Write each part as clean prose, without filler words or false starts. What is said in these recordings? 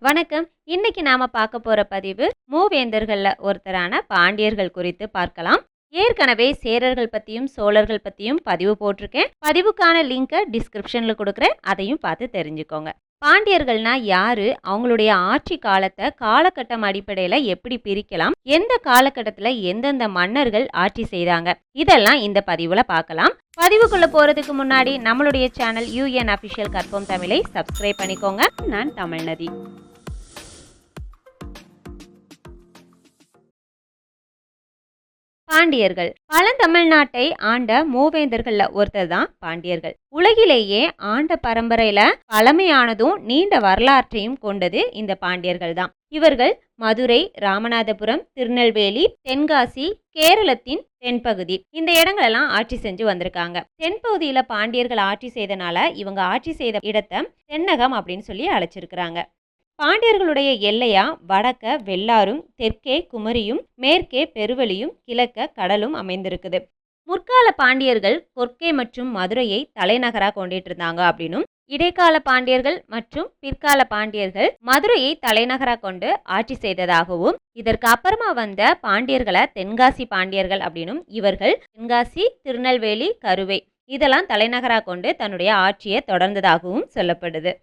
வணக்கம். இன்னைக்கு நாம பார்க்க போற பதிவு மூவேந்தர்கள்ல ஒருத்தரான பாண்டியர்கள் குறித்து பார்க்கலாம். ஏற்கனவே சேரர்கள் பத்தியும் சோழர்கள் பத்தியும் பதிவு போட்டிருக்கேன். பதிவுக்கான லிங்கை டிஸ்கிரிப்ஷன்ல கொடுக்குறேன். அதையும் பார்த்து தெரிஞ்சுக்கோங்க. பாண்டியர்கள்னா யாரு, அவங்களுடைய ஆட்சி காலத்தை காலகட்டம் அடிப்படையில் எப்படி பிரிக்கலாம், எந்த காலகட்டத்தில் எந்தெந்த மன்னர்கள் ஆட்சி செய்தாங்க, இதெல்லாம் இந்த பதிவுல பார்க்கலாம். பதிவுக்குள்ள போறதுக்கு முன்னாடி நம்மளுடைய சேனல் யூஎன் அபிஷியல் கற்போம் தமிழை சப்ஸ்கிரைப் பண்ணிக்கோங்க. நான் தமிழ்நதி. பாண்டியர்கள் பழந்தமிழ்நாட்டை ஆண்ட மூவேந்தர்கள்ல ஒருத்தர் தான் பாண்டியர்கள். உலகிலேயே ஆண்ட பரம்பரையில பழமையானதும் நீண்ட வரலாற்றையும் கொண்டது இந்த பாண்டியர்கள் தான். இவர்கள் மதுரை, ராமநாதபுரம், திருநெல்வேலி, தென்காசி, கேரளத்தின் தென்பகுதி இந்த இடங்களெல்லாம் ஆட்சி செஞ்சு வந்திருக்காங்க. தென்பகுதியில பாண்டியர்கள் ஆட்சி செய்தனால இவங்க ஆட்சி செய்த இடத்தை தென்னகம் அப்படின்னு சொல்லி அழைச்சிருக்கிறாங்க. பாண்டியர்களுடைய எல்லையா வடக்க வெள்ளாரும், தெற்கே குமரியும், மேற்கே பெருவழியும், கிழக்க கடலும் அமைந்திருக்குது. முற்கால பாண்டியர்கள் கொர்க்கை மற்றும் மதுரையை தலைநகரா கொண்டிட்டு இருந்தாங்க அப்படின்னும், இடைக்கால பாண்டியர்கள் மற்றும் பிற்கால பாண்டியர்கள் மதுரையை தலைநகரா கொண்டு ஆட்சி செய்ததாகவும், இதற்கு அப்புறமா வந்த பாண்டியர்களை தென்காசி பாண்டியர்கள் அப்படின்னும், இவர்கள் தென்காசி, திருநெல்வேலி, கருவை இதெல்லாம் தலைநகரா கொண்டு தன்னுடைய ஆட்சியை தொடர்ந்ததாகவும் சொல்லப்படுது.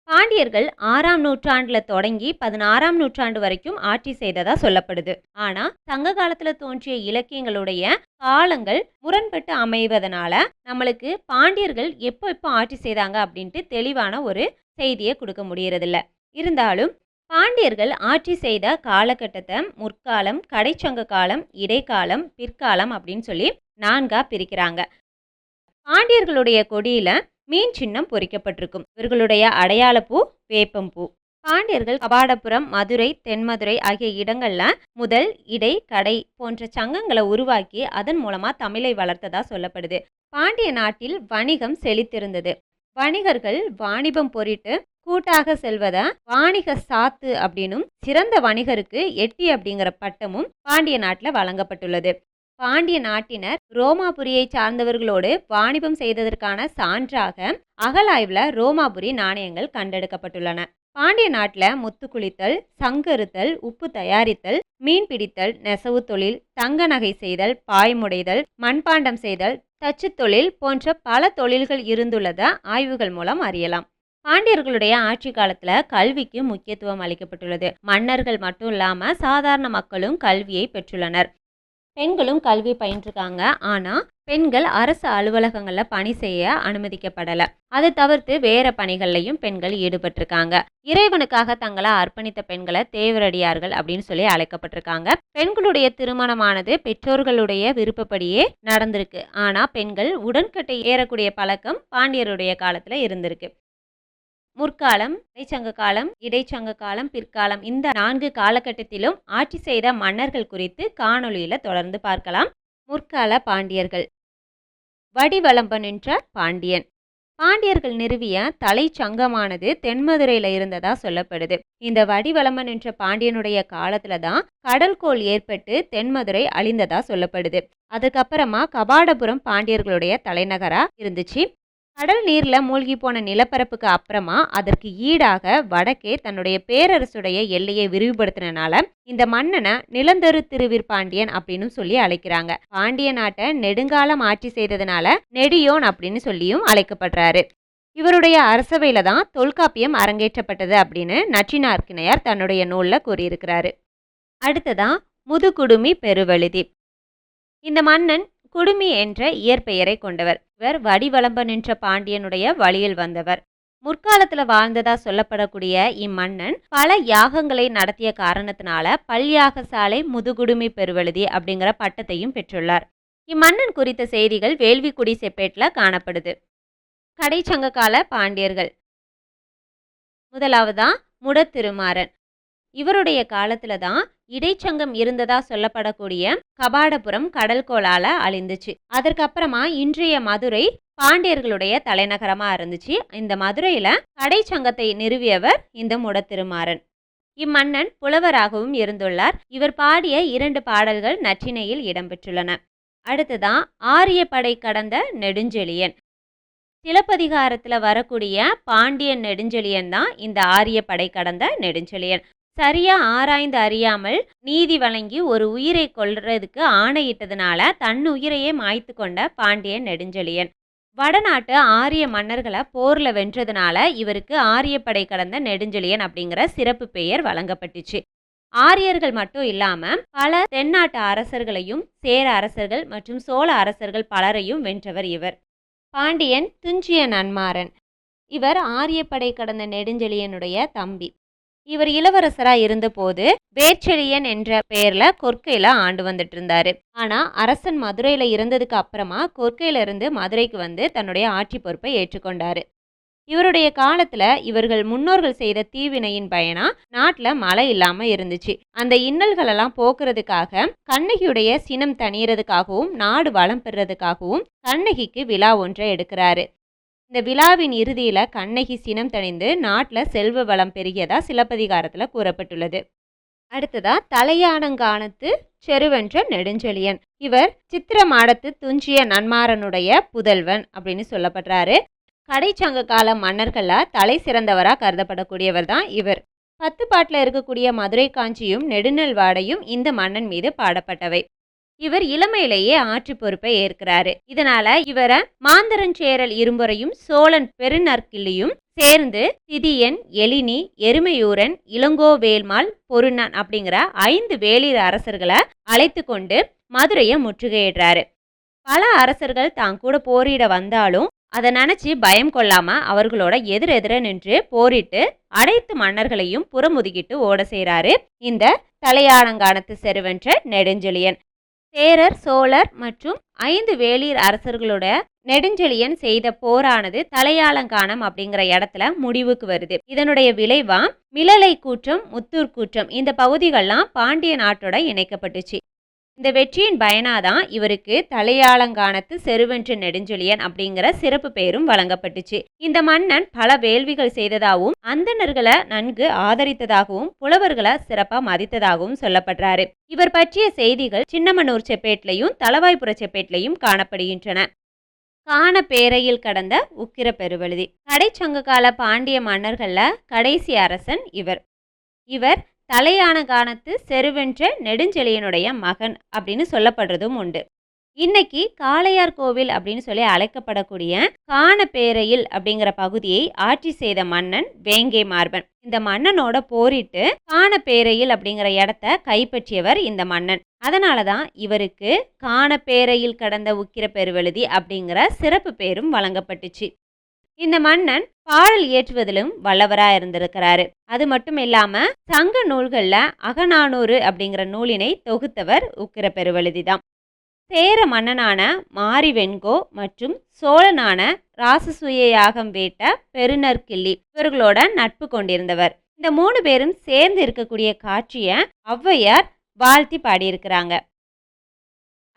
பாண்டியர்கள் 6ஆம் நூற்றாண்டுல தொடங்கி 16ஆம் நூற்றாண்டு வரைக்கும் ஆட்சி செய்ததா சொல்லப்படுது. ஆனா சங்க காலத்துல தோன்றிய இலக்கியங்களுடைய காலங்கள் முரண்பட்டு அமைவதனால நம்மளுக்கு பாண்டியர்கள் எப்போ ஆட்சி செய்தாங்க அப்படின்ட்டு தெளிவான ஒரு செய்தியை கொடுக்க முடியறதில்ல. இருந்தாலும் பாண்டியர்கள் ஆட்சி செய்த காலகட்டத்தை முற்காலம், கடைச்சங்க காலம், இடைக்காலம், பிற்காலம் அப்படின்னு சொல்லி 4ஆ பிரிக்கிறாங்க. பாண்டியர்களுடைய கொடியில மீன் சின்னம் பொறிக்கப்பட்டிருக்கும். இவர்களுடைய அடையாள பூ வேப்பம்பூ. பாண்டியர்கள் கபாடபுரம், மதுரை, தென்மதுரை ஆகிய இடங்கள்ல முதல், இடை, கடை போன்ற சங்கங்களை உருவாக்கி அதன் மூலமா தமிழை வளர்த்ததா சொல்லப்படுது. பாண்டிய நாட்டில் வணிகம் செழித்திருந்தது. வணிகர்கள் வாணிபம் பொறிட்டு கூட்டாக செல்வத வாணிக சாத்து அப்படின்னும், சிறந்த வணிகருக்கு எட்டி அப்படிங்கிற பட்டமும் பாண்டிய நாட்டில் வழங்கப்பட்டுள்ளது. பாண்டிய நாட்டினர் ரோமாபுரியை சார்ந்தவர்களோடு வாணிபம் செய்ததற்கான சான்றாக அகழாய்வுல ரோமாபுரி நாணயங்கள் கண்டெடுக்கப்பட்டுள்ளன. பாண்டிய நாட்டில் முத்து குளித்தல், சங்கருத்தல், உப்பு தயாரித்தல், மீன் பிடித்தல், நெசவு தொழில், தங்க நகை செய்தல், பாய்முடைதல், மண்பாண்டம் செய்தல், தச்சு தொழில் போன்ற பல தொழில்கள் இருந்துள்ளத ஆய்வுகள் மூலம் அறியலாம். பாண்டியர்களுடைய ஆட்சி காலத்துல கல்விக்கு முக்கியத்துவம் அளிக்கப்பட்டுள்ளது. மன்னர்கள் மட்டும் இல்லாம சாதாரண மக்களும் கல்வியை பெற்றுள்ளனர். பெண்களும் கல்வி பயின்றிருக்காங்க. ஆனால் பெண்கள் அரசு அலுவலகங்களில் பணி செய்ய அனுமதிக்கப்படலை. அதை தவிர்த்து வேற பணிகள்லையும் பெண்கள் ஈடுபட்டிருக்காங்க. இறைவனுக்காக தங்களை அர்ப்பணித்த பெண்களை தேவரடியார்கள் அப்படின்னு சொல்லி அழைக்கப்பட்டிருக்காங்க. பெண்களுடைய திருமணமானது பெற்றோர்களுடைய விருப்பப்படியே நடந்திருக்கு. ஆனால் பெண்கள் உடன்கட்டை ஏறக்கூடிய பழக்கம் பாண்டியருடைய காலத்தில் இருந்திருக்கு. முற்காலம், இடைச்சங்க காலம், இடைச்சங்க காலம், பிற்காலம் இந்த 4 காலகட்டத்திலும் ஆட்சி செய்த மன்னர்கள் குறித்து காணொளியில தொடர்ந்து பார்க்கலாம். முற்கால பாண்டியர்கள். வடிவளம்பன் என்ற பாண்டியன். பாண்டியர்கள் நிறுவிய தலை சங்கமானது தென்மதுரையில இருந்ததா சொல்லப்படுது. இந்த வடிவளம்பன் என்ற பாண்டியனுடைய காலத்துல தான் கடல்கோள் ஏற்பட்டு தென்மதுரை அழிந்ததா சொல்லப்படுது. அதுக்கப்புறமா கபாடபுரம் பாண்டியர்களுடைய தலைநகரா இருந்துச்சு. கடல் நீர்ல மூழ்கி போன நிலப்பரப்புக்கு அப்புறமா அதற்கு ஈடாக வடக்கே தன்னுடைய பேரரசுடைய எல்லையை விரிவுபடுத்தினால இந்த மன்னனை நிலந்தரு திருவிற்பாண்டியன் அப்படின்னு சொல்லி அழைக்கிறாங்க. பாண்டிய நாட்டை நெடுங்காலம் ஆட்சி செய்ததுனால நெடியோன் அப்படின்னு சொல்லியும் அழைக்கப்படுறாரு. இவருடைய அரசவையில தான் தொல்காப்பியம் அரங்கேற்றப்பட்டது அப்படின்னு நச்சினார்க்கிணையார் தன்னுடைய நூல்ல கூறியிருக்கிறாரு. அடுத்ததான் முதுகுடுமி பெருவழுதி. இந்த மன்னன் குடுமி என்ற இயற்பெயரை கொண்டவர். இவர் வடிவளம்பன் என்ற பாண்டியனுடைய வழியில் வந்தவர். முற்காலத்துல வாழ்ந்ததா சொல்லப்படக்கூடிய இம்மன்னன் பல யாகங்களை நடத்திய காரணத்தினால பல்யாகசாலை முதுகுடுமி பெருவழுதி அப்படிங்கிற பட்டத்தையும் பெற்றுள்ளார். இம்மன்னன் குறித்த செய்திகள் வேள்விக்குடி செப்பேட்ல காணப்படுது. கடைச்சங்க கால பாண்டியர்கள். முதலாவதா முடத்திருமாறன். இவருடைய காலத்துல தான் இடைச்சங்கம் இருந்ததா சொல்லப்படக்கூடிய கபாடபுரம் கடல்கோளால அழிந்துச்சு. அதற்கப்புறமா இன்றைய மதுரை பாண்டியர்களுடைய தலைநகரமா இருந்துச்சு. இந்த மதுரையில கடைச்சங்கத்தை நிறுவியவர் இந்த முடத்திருமாறன். இம்மன்னன் புலவராகவும் இருந்துள்ளார். இவர் பாடிய 2 பாடல்கள் நற்றிணையில் இடம்பெற்றுள்ளன. அடுத்ததான் ஆரிய படை கடந்த நெடுஞ்செழியன். சிலப்பதிகாரத்துல வரக்கூடிய பாண்டியன் நெடுஞ்செழியன் தான் இந்த ஆரிய படை கடந்த நெடுஞ்செழியன். சரியா ஆராய்ந்து அறியாமல் நீதி வழங்கி ஒரு உயிரை கொல்றதுக்கு ஆணையிட்டதுனால தன் உயிரையே மாய்த்து கொண்ட பாண்டியன் நெடுஞ்செழியன். வடநாட்டு ஆரிய மன்னர்களை போர்ல வென்றதுனால இவருக்கு ஆரியப்படை கடந்த நெடுஞ்செழியன் அப்படிங்கிற சிறப்பு பெயர் வழங்கப்பட்டுச்சு. ஆரியர்கள் மட்டும் இல்லாம பல தென்னாட்டு அரசர்களையும், சேர அரசர்கள் மற்றும் சோழ அரசர்கள் பலரையும் வென்றவர் இவர். பாண்டியன் துஞ்சிய நன்மாறன். இவர் ஆரியப்படை கடந்த நெடுஞ்செழியனுடைய தம்பி. இவர் இளவரசரா இருந்தபோது வேற்செழியன் என்ற பெயர்ல கொற்கையில ஆண்டு வந்துட்டு இருந்தாரு. ஆனா அரசன் மதுரையில இருந்ததுக்கு அப்புறமா கொற்கையில இருந்து மதுரைக்கு வந்து தன்னுடைய ஆட்சி பொறுப்பை ஏற்றுக்கொண்டாரு. இவருடைய காலத்துல இவர்கள் முன்னோர்கள் செய்த தீவினையின் பயனா நாட்டுல மழை இல்லாம இருந்துச்சு. அந்த இன்னல்கள் எல்லாம் போக்குறதுக்காக கண்ணகியுடைய சினம் தணியறதுக்காகவும் நாடு வளம் பெறதுக்காகவும் கண்ணகிக்கு விழா ஒன்றை எடுக்கிறாரு. இந்த விழாவின் இறுதியில கண்ணகி சினம் தணிந்து நாட்டுல செல்வ வளம் பெருகியதா சிலப்பதிகாரத்துல கூறப்பட்டுள்ளது. அடுத்ததா தலையானங்கானத்து செருவென்ற நெடுஞ்செழியன். இவர் சித்திர மாடத்து துஞ்சிய நன்மாறனுடைய புதல்வன் அப்படின்னு சொல்லப்படுறாரு. கடைச்சங்க கால மன்னர்கள்ல தலை சிறந்தவரா கருதப்படக்கூடியவர் தான் இவர். 10 பாட்டுல இருக்கக்கூடிய மதுரை காஞ்சியும் நெடுநெல்வாடையும் இந்த மன்னன் மீது பாடப்பட்டவை. இவர் இளமையிலேயே ஆட்சி பொறுப்பை ஏற்கிறாரு. இதனால இவரை மாந்தரஞ்சேரல் இரும்புறையும் சோழன் பெருநற்கிள்ளியும் சேர்ந்து திதியன், எலினி, எருமையூரன், இளங்கோவேல்மாள், பொருணன் அப்படிங்கிற 5 வேளிர் அரசர்களை அழைத்து கொண்டு மதுரையை முற்றுகையிடுறாரு. பல அரசர்கள் தான் கூட போரிட வந்தாலும் அதை நினைச்சு பயம் கொள்ளாம அவர்களோட எதிரெதிர நின்று போரிட்டு அனைத்து மன்னர்களையும் புறமுதுகிட்டு ஓட செய்கிறாரு இந்த தலையானங்கானத்து செருவென்ற நெடுஞ்செழியன். சேரர், சோழர் மற்றும் 5 வேளிர் அரசர்களோட நெடுஞ்செழியன் செய்த போரானது தலையாலங்கானம் அப்படிங்கிற இடத்துல முடிவுக்கு வருது. இதனுடைய விளைவா மிளலை கூற்றம், முத்தூர் கூற்றம் இந்த பகுதிகள்லாம் பாண்டிய நாட்டோட இணைக்கப்பட்டுச்சு. இந்த வெற்றியின் பயனாதான் இவருக்கு தலையாலங்கானத்து செருவென்ற நெடுஞ்செழியன் அப்படிங்கிற சிறப்பு பெயரும் வழங்கப்பட்டுச்சு. இந்த மன்னன் பல வேள்விகள் செய்ததாகவும் அந்தணர்களை நன்கு ஆதரித்ததாகவும் புலவர்களை சிறப்பா மதித்ததாகவும் சொல்லப்படுறாரு. இவர் பற்றிய செய்திகள் சின்னமனூர் செப்பேட்லையும் தளவாய்புர செப்பேட்லையும் காணப்படுகின்றன. காண பேரையில் கடந்த உக்கிர பெருவழுதி. கடைச்சங்க கால பாண்டிய மன்னர்கள்ல கடைசி அரசன் இவர். இவர் தலையானங்கானத்து செருவென்ற நெடுஞ்செழியனுடைய மகன் அப்படின்னு சொல்லப்படுறதும் உண்டு. இன்னைக்கு காளையார் கோவில் அப்படின்னு சொல்லி அழைக்கப்படக்கூடிய காணப்பேரையில் அப்படிங்கிற பகுதியை ஆட்சி செய்த மன்னன் வேங்கை மார்பன். இந்த மன்னனோட போரிட்டு காணப்பேரையில் அப்படிங்கிற இடத்த கைப்பற்றியவர் இந்த மன்னன். அதனாலதான் இவருக்கு காணப்பேரையில் கடந்த உக்கிர பெருவழுதி அப்படிங்கிற சிறப்பு பேரும் வழங்கப்பட்டுச்சு. இந்த மன்னன் பாடல் இயற்றுவதிலும் வல்லவரா இருந்திருக்கிறாரு. அது மட்டும் இல்லாம சங்க நூல்கள்ல அகநானூறு அப்படிங்கிற நூலினை தொகுத்தவர் உக்கிர பெருவழுதி தான். சேர மன்னனான மாரிவெண்கோ மற்றும் சோழனான ராசசூய யாகம் வேட்ட பெருநற்கிள்ளி இவர்களோட நட்பு கொண்டிருந்தவர். இந்த 3 பேரும் சேர்ந்து இருக்கக்கூடிய காட்சிய ஔவையார் வாழ்த்தி பாடியிருக்கிறாங்க.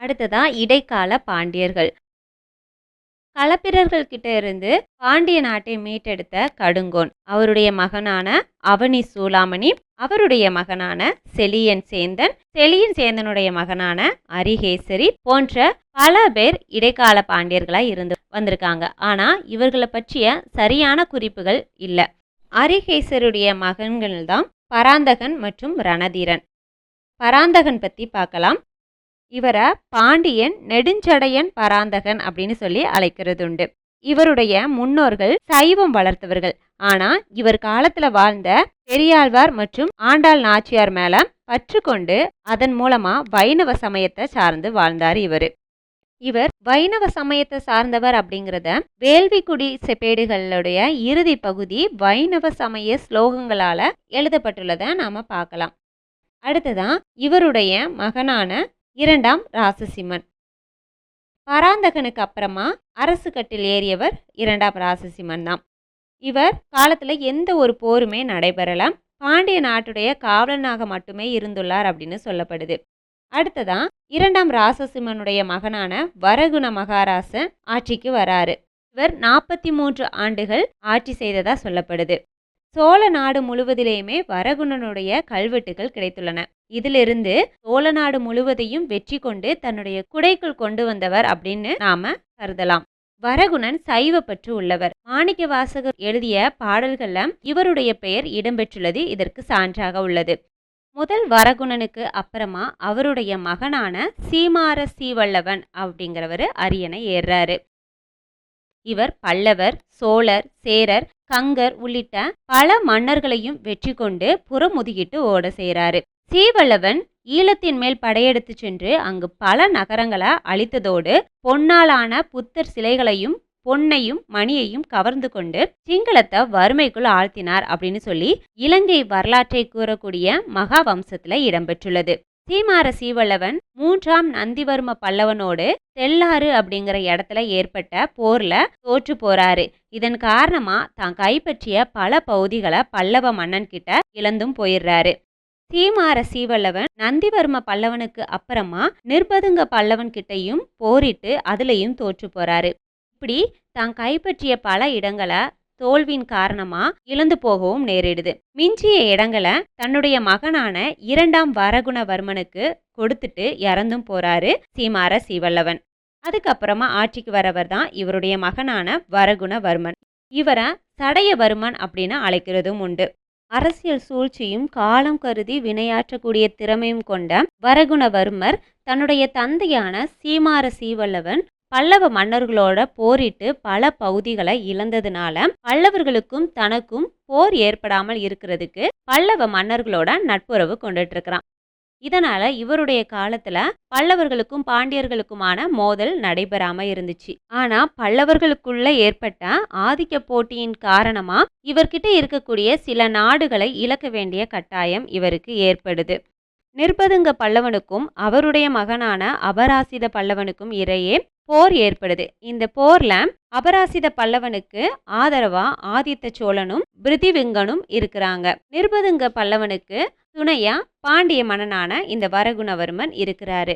அடுத்ததா இடைக்கால பாண்டியர்கள். களப்பிரர்கள் கிட்ட இருந்து பாண்டிய நாட்டை மீட்டெடுத்த கடுங்கோன், அவருடைய மகனான அவனி சூளாமணி, அவருடைய மகனான செலியன் சேந்தன், செலியன் சேந்தனுடைய மகனான அரிகேசரி போன்ற பல பேர் இடைக்கால பாண்டியர்களாய் இருந்து வந்திருக்காங்க. ஆனா இவர்களை பற்றிய சரியான குறிப்புகள் இல்லை. அரிகேசருடைய மகன்கள் தான் பராந்தகன் மற்றும் ரணதீரன். பராந்தகன் பத்தி பார்க்கலாம். இவரை பாண்டியன் நெடுஞ்சடையன் பராந்தகன் அப்படின்னு சொல்லி அழைக்கிறது உண்டு. இவருடைய முன்னோர்கள் சைவம் வளர்த்தவர்கள். ஆனா இவர் காலத்துல வாழ்ந்த பெரியாழ்வார் மற்றும் ஆண்டாள் நாச்சியார் மேல பற்று கொண்டு அதன் மூலமா வைணவ சமயத்தை சார்ந்து வாழ்ந்தார் இவர். வைணவ சமயத்தை சார்ந்தவர் அப்படிங்கிறத வேள்விக்குடி செப்பேடுகளுடைய இறுதி பகுதி வைணவ சமய ஸ்லோகங்களால எழுதப்பட்டுள்ளதை நாம பார்க்கலாம். அடுத்ததான் இவருடைய மகனான 2ஆம் ராசசிம்மன். பராந்தகனுக்கு அப்புறமா அரசு கட்டில் ஏறியவர் 2ஆம் ராசசிம்மன் தான். இவர் காலத்துல எந்த ஒரு போருமே நடைபெறல. பாண்டிய நாட்டுடைய காவலனாக மட்டுமே இருந்துள்ளார் அப்படின்னு சொல்லப்படுது. அடுத்ததான் 2ஆம் ராசசிம்மனுடைய மகனான வரகுண மகாராசன் ஆட்சிக்கு வராரு. இவர் 43 ஆண்டுகள் ஆட்சி செய்ததா சொல்லப்படுது. சோழ நாடு முழுவதிலேயுமே வரகுணனுடைய கல்வெட்டுகள் கிடைத்துள்ளன. இதிலிருந்து சோழ நாடு முழுவதையும் வெற்றி கொண்டு தன்னுடைய குடைக்குள் கொண்டு வந்தவர் அப்படின்னு நாம கருதலாம். வரகுணன் சைவப்பற்று உள்ளவர். மாணிக்கவாசகர் எழுதிய பாடல்கள்ல இவருடைய பெயர் இடம்பெற்றுள்ளது இதற்கு சான்றாக உள்ளது. முதல் வரகுணனுக்கு அப்புறமா அவருடைய மகனான சீமார சீவல்லவன் அப்படிங்கிறவர் அரியணை ஏறுறாரு. இவர் பல்லவர், சோழர், சேரர், கங்கர் உள்ளிட்ட பல மன்னர்களையும் வெற்றி கொண்டு புறமுதுகிட்டு ஓட செய்கிறாரு. சீவல்லவன் ஈழத்தின் மேல் படையெடுத்து சென்று அங்கு பல நகரங்களை அழித்ததோடு பொன்னாலான புத்தர் சிலைகளையும் பொன்னையும் மணியையும் கவர்ந்து கொண்டு சிங்களத்தை வறுமைக்குள் ஆழ்த்தினார் அப்படின்னு சொல்லி இலங்கை வரலாற்றை கூறக்கூடிய மகாவம்சத்துல இடம்பெற்றுள்ளது. சீமார சீவல்லவன் 3ஆம் நந்திவர்ம பல்லவனோடு தெல்லாறு அப்படிங்கிற இடத்துல ஏற்பட்ட போர்ல தோற்று போறாரு. இதன் காரணமா தான் கைப்பற்றிய பல பகுதிகளை பல்லவ மன்னன் கிட்ட இழந்தும் போயிடுறாரு. சீமார சீவல்லவன் நந்திவர்ம பல்லவனுக்கு அப்புறமா நிர்பதுங்க பல்லவன் கிட்டையும் போரிட்டு அதுலயும் தோற்று போறாரு. இப்படி தான் கைப்பற்றிய பல இடங்களை தோல்வியின் காரணமா இழந்து போகவும் நேரிடுது. மிஞ்சிய இடங்களை தன்னுடைய மகனான 2ஆம் வரகுணவர்மனுக்கு கொடுத்துட்டு இறந்தும் போறாரு சீமார சீவல்லவன். அதுக்கப்புறமா ஆட்சிக்கு வரவர் தான் இவருடைய மகனான வரகுணவர்மன். இவரை சடையவர்மன் அப்படின்னு அழைக்கிறதும் உண்டு. அரசியல் சூழ்ச்சியும் காலம் கருதி வினையாற்றக்கூடிய திறமையும் கொண்ட வரகுணவர்மர் தன்னுடைய தந்தையான சீமார சீவல்லவன் பல்லவ மன்னர்களோட போரிட்டு பல பகுதிகளை இழந்ததுனால பல்லவர்களுக்கும் தனக்கும் போர் ஏற்படாமல் இருக்கிறதுக்கு பல்லவ மன்னர்களோட நட்புறவு கொண்டுட்டு இருக்கிறான். இதனால இவருடைய காலத்துல பல்லவர்களுக்கும் பாண்டியர்களுக்குமான மோதல் நடைபெறாம இருந்துச்சு. ஆனா பல்லவர்களுக்குள்ள ஏற்பட்ட ஆதிக்க போட்டியின் காரணமா இவர்கிட்ட இருக்கக்கூடிய சில நாடுகளை இழக்க வேண்டிய கட்டாயம் இவருக்கு ஏற்படுது. நிர்பதுங்க பல்லவனுக்கும் அவருடைய மகனான அபராசித பல்லவனுக்கும் இடையே போர் ஏற்படுது. இந்த போர்ல அபராசித பல்லவனுக்கு ஆதரவா ஆதித்த சோழனும் பிருதிவிங்கனும் இருக்கிறாங்க. நிர்பதுங்க பல்லவனுக்கு துணையா பாண்டிய மன்னனான இந்த வரகுணவர்மன் இருக்கிறாரு.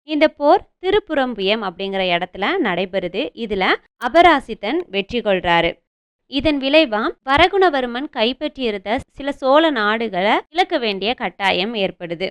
இந்த போர் திருப்புறம்பியம் அப்படிங்கிற இடத்துல நடைபெறுது. இதுல அபராசிதன் வெற்றி கொள்றாரு. இதன் விளைவா வரகுணவர்மன் கைப்பற்றியிருந்த சில சோழ நாடுகளை இழக்க வேண்டிய கட்டாயம் ஏற்படுது.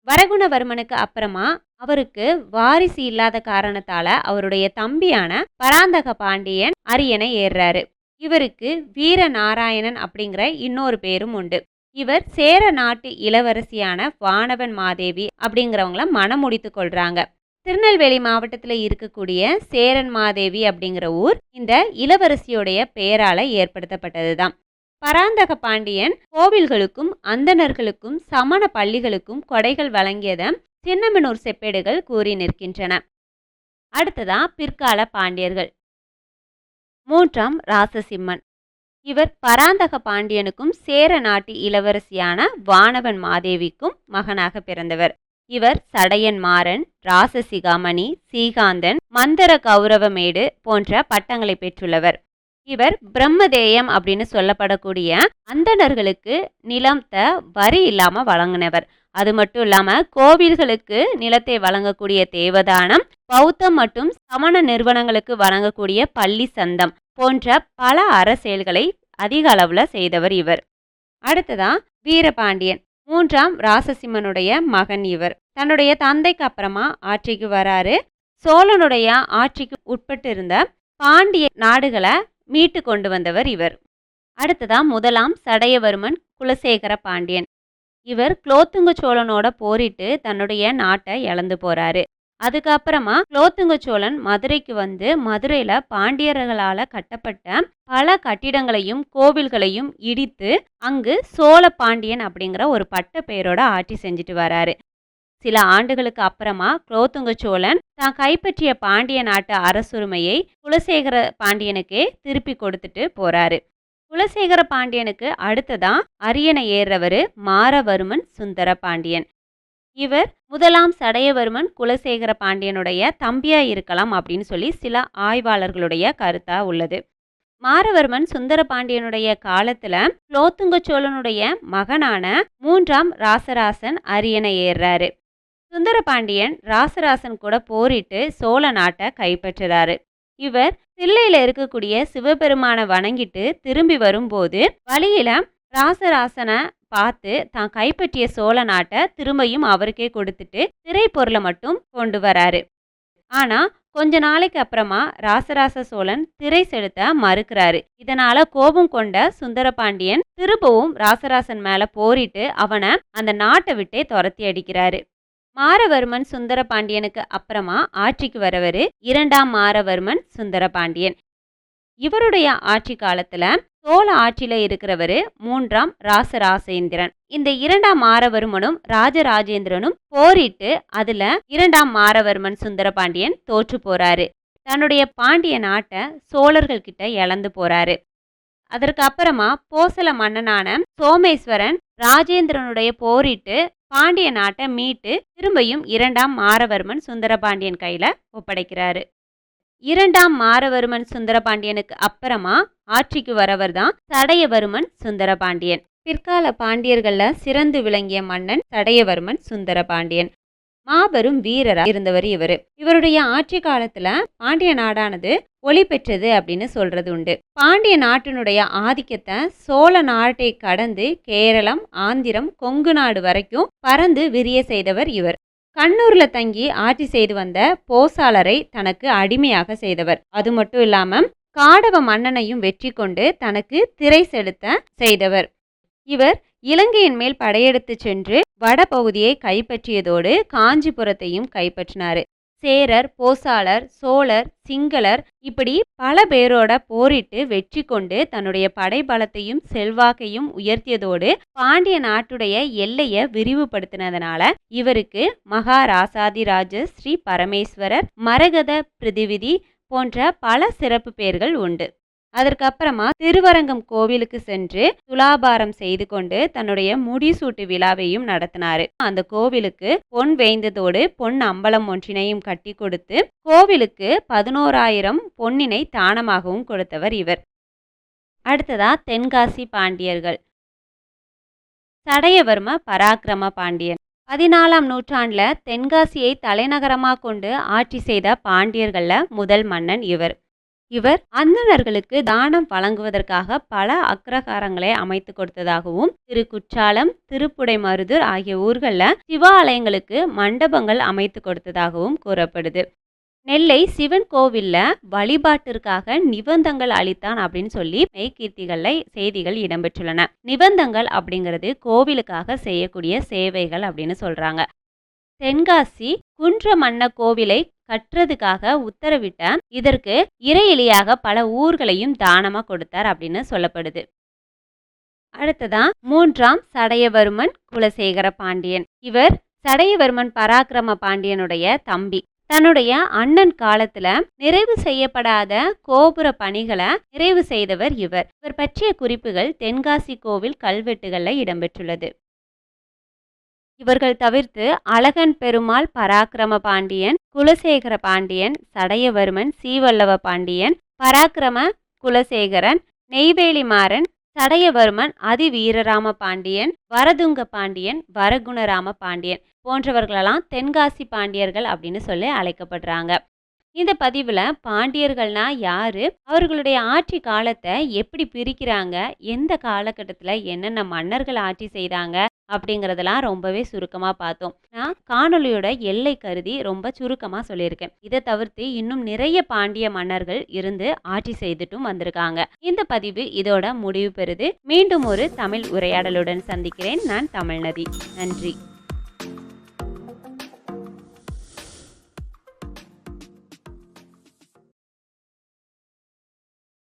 வரகுணவர்மனுக்கு அப்புறமா அவருக்கு வாரிசு இல்லாத காரணத்தால அவருடைய தம்பியான பராந்தக பாண்டியன் அரியணை ஏறுறாரு. இவருக்கு வீரநாராயணன் அப்படிங்கிற இன்னொரு பேரும் உண்டு. இவர் சேர நாட்டு இளவரசியான வானவன் மாதேவி அப்படிங்கிறவங்கள மணமுடித்து கொள்றாங்க. திருநெல்வேலி மாவட்டத்தில் இருக்கக்கூடிய சேரன் மாதேவி அப்படிங்கிற ஊர் இந்த இளவரசியுடைய பெயரால ஏற்படுத்தப்பட்டதுதான். பராந்தக பாண்டியன் கோவில்களுக்கும் அந்தணர்களுக்கும் சமண பள்ளிகளுக்கும் கொடைகள் வழங்கியத சின்னமனூர் செப்பேடுகள் கூறி நிற்கின்றன. அடுத்ததா பிற்கால பாண்டியர்கள். 3ஆம் ராசசிம்மன். இவர் பராந்தக பாண்டியனுக்கும் சேர நாட்டு இளவரசியான வானவன் மாதேவிக்கும் மகனாக பிறந்தவர். இவர் சடையன் மாறன், ராசசிகாமணி, சீகாந்தன், மந்தர கௌரவமேடு போன்ற பட்டங்களை பெற்றுள்ளவர். இவர் பிரம்மதேயம் அப்படின்னு சொல்லப்படக்கூடிய அந்தணர்களுக்கு நிலத்தை வரி இல்லாம வழங்கினவர். அது மட்டும் இல்லாம கோவில்களுக்கு நிலத்தை வழங்கக்கூடிய தேவதானம், பௌத்தம் மற்றும் சமண நிறுவனங்களுக்கு வழங்கக்கூடிய பள்ளி சந்தம் போன்ற பல அறச்செயல்களை அதிக அளவுல செய்தவர் இவர். அடுத்ததா வீரபாண்டியன். 3ஆம் ராசசிம்மனுடைய மகன் இவர். தன்னுடைய தந்தைக்கு அப்புறமா ஆட்சிக்கு வராரு. சோழனுடைய ஆட்சிக்கு உட்பட்டு இருந்த பாண்டிய நாடுகளை மீட்டு கொண்டு வந்தவர் இவர். அடுத்ததா 1ஆம் சடையவர்மன் குலசேகர பாண்டியன். இவர் குலோத்துங்க சோழனோட போரிட்டு தன்னுடைய நாட்டை இழந்து போறாரு. அதுக்கப்புறமா குலோத்துங்க சோழன் மதுரைக்கு வந்து மதுரையில பாண்டியர்களால கட்டப்பட்ட பல கட்டிடங்களையும் கோவில்களையும் இடித்து அங்கு சோழ பாண்டியன் அப்படிங்கிற ஒரு பட்ட பெயரோட ஆட்சி செஞ்சுட்டு வராரு. சில ஆண்டுகளுக்கு அப்புறமா குலோத்துங்க சோழன் தான் கைப்பற்றிய பாண்டிய நாட்டு அரசுரிமையை குலசேகர பாண்டியனுக்கே திருப்பி கொடுத்துட்டு போறாரு. குலசேகர பாண்டியனுக்கு அடுத்ததான் அரியணை ஏறுறவர் மாரவர்மன் சுந்தர பாண்டியன். இவர் 1ஆம் சடையவர்மன் குலசேகர பாண்டியனுடைய தம்பியா இருக்கலாம் அப்படின்னு சொல்லி சில ஆய்வாளர்களுடைய கருத்தா உள்ளது. மாரவர்மன் சுந்தர பாண்டியனுடைய காலத்துல குலோத்துங்க சோழனுடைய மகனான 3ஆம் ராசராசன் அரியணை ஏறுறாரு. சுந்தர பாண்டியன் ராசராசன் கூட போரிட்டு சோழ நாட்டை கைப்பற்றுறாரு. இவர் தில்லையில இருக்கக்கூடிய சிவபெருமானை வணங்கிட்டு திரும்பி வரும்போது வழியில ராசராசனை பார்த்து தான் கைப்பற்றிய சோழ நாட்டை திரும்பியும் அவருக்கே கொடுத்துட்டு திரைப்பொருளை மட்டும் கொண்டு வராரு. ஆனா கொஞ்ச நாளைக்கு அப்புறமா ராசராச சோழன் திரை செலுத்த மறுக்கிறாரு. இதனால கோபம் கொண்ட சுந்தரபாண்டியன் திரும்பவும் ராசராசன் மேல போரிட்டு அவனை அந்த நாட்டை விட்டே துரத்தி அடிக்கிறாரு. மாரவர்மன் சுந்தரபாண்டியனுக்கு அப்புறமா ஆட்சிக்கு வரவரு இரண்டாம் மாரவர்மன் சுந்தரபாண்டியன். இவருடைய ஆட்சி காலத்துல சோழ ஆட்சியில இருக்கிறவரு மூன்றாம் ராசராசேந்திரன். இந்த இரண்டாம் மாரவர்மனும் ராஜராஜேந்திரனும் போரிட்டு அதுல இரண்டாம் மாரவர்மன் சுந்தரபாண்டியன் தோற்று போறாரு. தன்னுடைய பாண்டிய நாட்டை சோழர்கள் கிட்ட இழந்து போறாரு. அதற்கு அப்புறமா போசல மன்னனான சோமேஸ்வரன் ராஜேந்திரனுடைய போரிட்டு பாண்டிய நாட்டை மீட்டு திரும்பியும் இரண்டாம் மாரவர்மன் சுந்தரபாண்டியன் கையில ஒப்படைக்கிறாரு. இரண்டாம் மாரவர்மன் சுந்தரபாண்டியனுக்கு அப்புறமா ஆட்சிக்கு வரவர் தான் சடையவர்மன் சுந்தரபாண்டியன். பிற்கால பாண்டியர்கள்ல சிறந்து விளங்கிய மன்னன் சடையவர்மன் சுந்தரபாண்டியன். மாபெரும் வீரரா இருந்தவர் இவரு. இவருடைய ஆட்சி காலத்துல பாண்டிய நாடானது ஒளி பெற்றது அப்படின்னு சொல்றது உண்டு. பாண்டிய நாட்டினுடைய ஆதிக்கத்தை சோழ நாட்டை கடந்து கேரளம், ஆந்திரம், கொங்கு நாடு வரைக்கும் பறந்து விரிய செய்தவர் இவர். கண்ணூர்ல தங்கி ஆட்சி செய்து வந்த போசாளரை தனக்கு அடிமையாக செய்தவர். அது மட்டும் இல்லாம காடவ மன்னனையும் வெற்றி கொண்டு தனக்கு திரை செலுத்த செய்தவர். இவர் இலங்கையின் மேல் படையெடுத்து சென்று வடபகுதியை கைப்பற்றியதோடு காஞ்சிபுரத்தையும் கைப்பற்றினார். சேரர், போசாளர், சோழர், சிங்களர் இப்படி பல பேரோட போரிட்டு வெற்றி கொண்டு தன்னுடைய படைபலத்தையும் செல்வாக்கையும் உயர்த்தியதோடு பாண்டிய நாட்டுடைய எல்லையை விரிவுபடுத்தினதுனால இவருக்கு மகாராசாதிராஜ ஸ்ரீ பரமேஸ்வரர், மரகத பிரதிவிதி போன்ற பல சிறப்பு பெயர்கள் உண்டு. அதற்கப்புறமா திருவரங்கம் கோவிலுக்கு சென்று துலாபாரம் செய்து கொண்டு தன்னுடைய முடிசூட்டு விழாவையும் நடத்தினாரு. அந்த கோவிலுக்கு பொன் வேய்ந்ததோடு பொன் அம்பலம் ஒன்றினையும் கட்டி கொடுத்து கோவிலுக்கு 11,000 பொன்னினை தானமாகவும் கொடுத்தவர் இவர். அடுத்ததா தென்காசி பாண்டியர்கள். சடையவர்ம பராக்கிரம பாண்டியன். 14ஆம் நூற்றாண்டுல தென்காசியை தலைநகரமாக கொண்டு ஆட்சி செய்த பாண்டியர்கள்ல முதல் மன்னன் இவர். இவர் அந்தணர்களுக்கு தானம் வழங்குவதற்காக பல அக்ரகாரங்களை அமைத்து கொடுத்ததாகவும் திருக்குற்றாலம், திருப்புடைமருதூர் ஆகிய ஊர்களில் சிவாலயங்களுக்கு மண்டபங்கள் அமைத்து கொடுத்ததாகவும் கூறப்படுது. நெல்லை சிவன் கோவில்ல வழிபாட்டிற்காக நிபந்தங்கள் அளித்தான் அப்படின்னு சொல்லி மெய்கீர்த்திகள்ல செய்திகள் இடம்பெற்றுள்ளன. நிபந்தங்கள் அப்படிங்கிறது கோவிலுக்காக செய்யக்கூடிய சேவைகள் அப்படின்னு சொல்றாங்க. தென்காசி குன்ற மன்ன கோவிலை கட்டுறதுக்காக உத்தரவிட்ட இதற்கு இறையிலியாக பல ஊர்களையும் தானமா கொடுத்தார் அப்படின்னு சொல்லப்படுது. அடுத்ததா 3ஆம் சடையவர்மன் குலசேகர பாண்டியன். இவர் சடையவர்மன் பராக்கிரம பாண்டியனுடைய தம்பி. தன்னுடைய அண்ணன் காலத்துல நிறைவு செய்யப்படாத கோபுர பணிகளை நிறைவு செய்தவர் இவர். இவர் பற்றிய குறிப்புகள் தென்காசி கோவில் கல்வெட்டுகள்ல இடம்பெற்றுள்ளது. இவர்கள் தவிர்த்து அழகன் பெருமாள் பராக்கிரம பாண்டியன், குலசேகர பாண்டியன், சடையவர்மன், சீவல்லவ பாண்டியன், பராக்கிரம குலசேகரன், நெய்வேலி மாறன், சடையவர்மன், அதிவீரராம பாண்டியன், வரதுங்க பாண்டியன், வரகுணராம பாண்டியன் போன்றவர்களெல்லாம் தென்காசி பாண்டியர்கள் அப்படின்னு சொல்லி அழைக்கப்படுறாங்க. இந்த பதிவில் பாண்டியர்கள்னா யாரு, அவர்களுடைய ஆட்சி காலத்தை எப்படி பிரிக்கிறாங்க, எந்த காலகட்டத்தில் என்னென்ன மன்னர்கள் ஆட்சி செய்தாங்க அப்படிங்கிறதெல்லாம் ரொம்பவே சுருக்கமாக பார்த்தோம். நான் காணொலியோட எல்லை கருதி ரொம்ப சுருக்கமாக சொல்லியிருக்கேன். இதை தவிர்த்து இன்னும் நிறைய பாண்டிய மன்னர்கள் இருந்து ஆட்சி செய்துட்டும் வந்திருக்காங்க. இந்த பதிவு இதோட முடிவு பெறுது. மீண்டும் ஒரு தமிழ் உரையாடலுடன் சந்திக்கிறேன். நான் தமிழ்நதி. நன்றி.